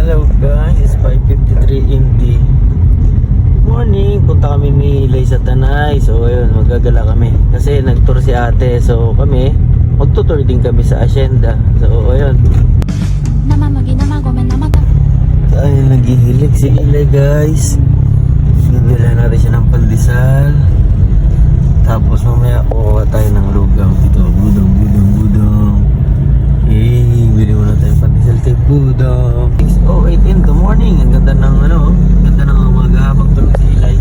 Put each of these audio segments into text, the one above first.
Hello guys, it's 5:53 in the morning. Punta kami ni Lay sa Tanay. So ayun, magagala kami kasi nag-tour si ate. So kami, magtutour din kami sa Hacienda. So ayun. So ayun, naghihilig si Ilay guys. Bibila natin siya ng pandesal. Tapos mamaya kukuha tayo ng lugaw. Ito, budong. Bili muna tayo pandesal kay budong. 6:08 in the morning. Ang ganda ng ganda ng umaga habang tulog si Ilay.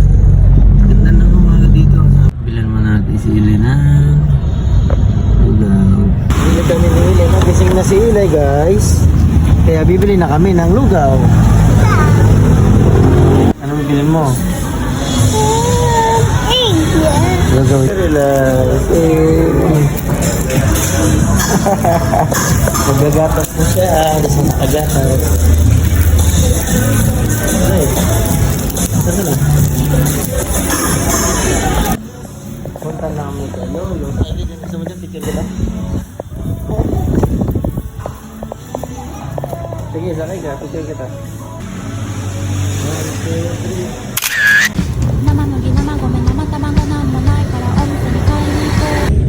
Ang ganda ng umaga dito. Bilan mo natin si Ilay ng lugaw. Bili kami ni Ilay. Nagising na si Ilay guys. Kaya bibili na kami ng lugaw. Ano bibilin mo? Lugaw. Relax. Magagatas mo siya. Gusto makagatas. Ay. Saan na? Punta na kami ka. Lolo. Gusto mo dyan? Picture kita? Sige, sakay ka. Picture kita. 1, 2, 3. 生麦生米生卵なんもないからお店に買いに行こう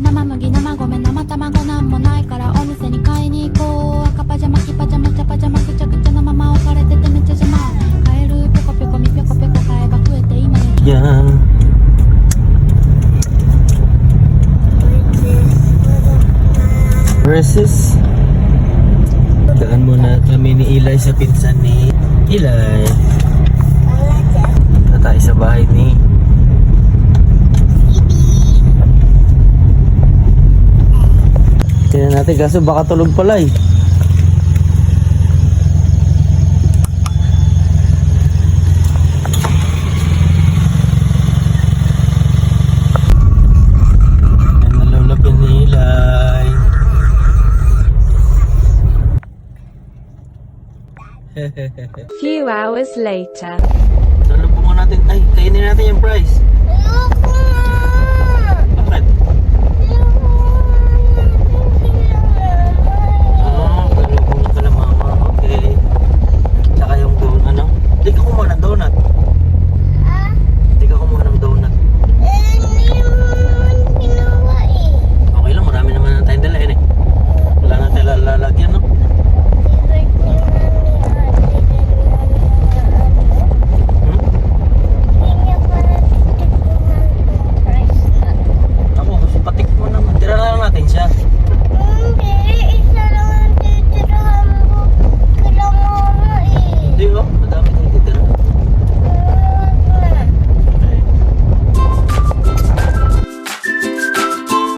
生麦生米生卵なんもないからお店に買いに行こう赤パジャマ黄パジャマ茶パジャマくちゃくちゃのまま置かれててめっちゃ邪魔カエルぴょこぴょこみぴょこぴょこ買えば増えて今より Yan. Versus daan muna kami ni Ilay sa pinsan ni Ilay. Na tayo sa bahay ni tingnan natin kaso baka tulog pala eh. Yan nalulapin ni Ilay. Few hours later Salubungan natin. Ay, kainin natin yung prize.